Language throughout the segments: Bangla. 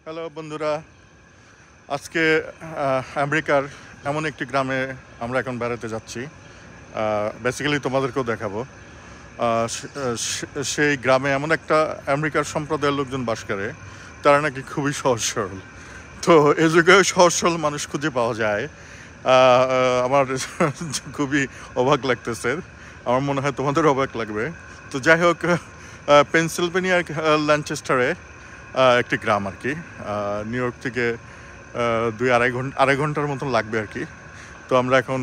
হ্যালো বন্ধুরা, আজকে আমেরিকার এমন একটি গ্রামে আমরা এখন বেড়াতে যাচ্ছি। বেসিক্যালি তোমাদেরকেও দেখাবো। সেই গ্রামে এমন একটা আমেরিকার সম্প্রদায়ের লোকজন বাস করে, তারা নাকি খুবই সহজ সরল। তো এই যুগে সহজ সরল মানুষ খুঁজে পাওয়া যায়। আমার খুবই অবাক লাগতেছে। আমার মনে হয় তোমাদের অবাক লাগবে। তো যাই হোক, পেনসিলভেনিয়ার ল্যানচেস্টারে একটি গ্রাম আর কি। নিউ ইয়র্ক থেকে 2-2.5 ঘন্টার মতন লাগবে আর কি। তো আমরা এখন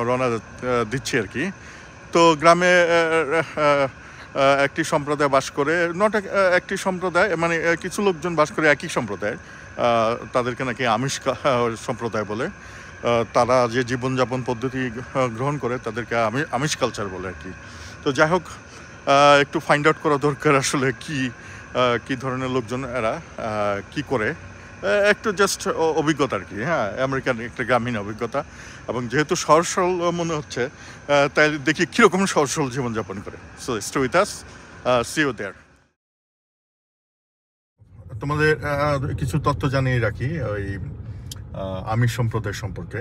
রওনা দিচ্ছি আর কি। তো গ্রামে একটি সম্প্রদায় বাস করে, নট একটি সম্প্রদায়, মানে কিছু লোকজন বাস করে একই সম্প্রদায়। তাদেরকে নাকি আমিষ সম্প্রদায় বলে। তারা যে জীবনযাপন পদ্ধতি গ্রহণ করে তাদেরকে আমিষ কালচার বলে আর কি। তো যাই হোক, একটু ফাইন্ড আউট করা দরকার আসলে কি ধরনের লোকজন এরা, কি করে, একটু জাস্ট অভিজ্ঞতা আর কি। হ্যাঁ, আমেরিকান একটা গ্রামীণ অভিজ্ঞতা, এবং যেহেতু সহজ সরল মনে হচ্ছে, তাই দেখি কীরকম সহজ সরল জীবনযাপন করে। So stay with us, see you there. তোমাদের কিছু তথ্য জানিয়ে রাখি ওই আমিষ সম্প্রদায় সম্পর্কে।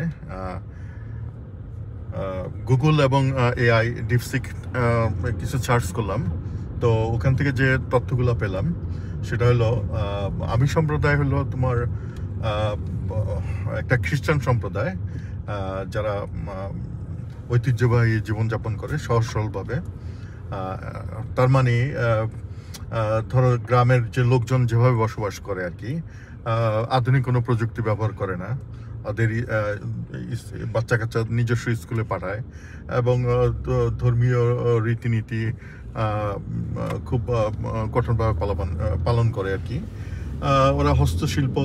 গুগল এবং এআই ডিপসিক কিছু সার্চ করলাম। তো ওখান থেকে যে তথ্যগুলো পেলাম সেটা হলো, আমিষ সম্প্রদায় হলো তোমার একটা খ্রিস্টান সম্প্রদায়, যারা ঐতিহ্যবাহী জীবনযাপন করে সহজ সরলভাবে। তার মানে ধরো গ্রামের যে লোকজন যেভাবে বসবাস করে আর কি, আধুনিক কোনো প্রযুক্তি ব্যবহার করে না। ওদের বাচ্চা কাচ্চা নিজস্ব স্কুলে পাঠায়, এবং ধর্মীয় রীতিনীতি খুব কঠোরভাবে পালন করে আর কি। ওরা হস্তশিল্প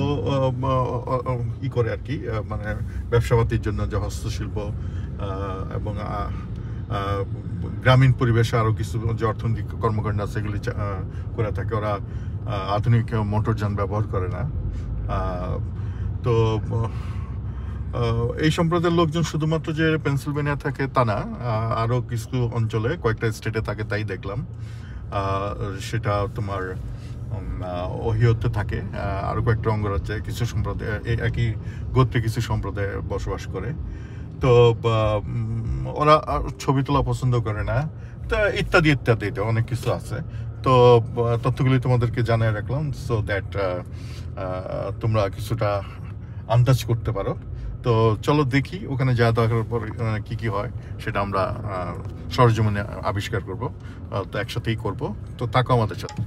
করে আর কি, মানে ব্যবসাপাতির জন্য যে হস্তশিল্প, এবং গ্রামীণ পরিবেশে আরও কিছু যে অর্থনৈতিক কর্মকাণ্ড আছে সেগুলি করে থাকে। ওরা আধুনিক মোটরযান ব্যবহার করে না। তো এই সম্প্রদায়ের লোকজন শুধুমাত্র যে পেনসিলভেনিয়া থাকে তা না, আরও কিছু অঞ্চলে কয়েকটা স্টেটে থাকে, তাই দেখলাম। সেটা তোমার ওহিওতে থাকে, আরও কয়েকটা অঙ্গরাজ্যে কিছু সম্প্রদায়, একই গোত্রে কিছু সম্প্রদায় বসবাস করে। তো ওরা ছবি তোলা পছন্দ করে না, তো ইত্যাদি ইত্যাদি অনেক কিছু আছে। তো তথ্যগুলি তোমাদেরকে জানিয়ে রাখলাম, সো দ্যাট তোমরা কিছুটা আন্দাজ করতে পারো। তো চলো দেখি ওখানে যা দেখার পর কি কি হয় সেটা আমরা সরজমিনে আবিষ্কার করব। তো একসাথেই করব। তো থাকো আমাদের সাথে।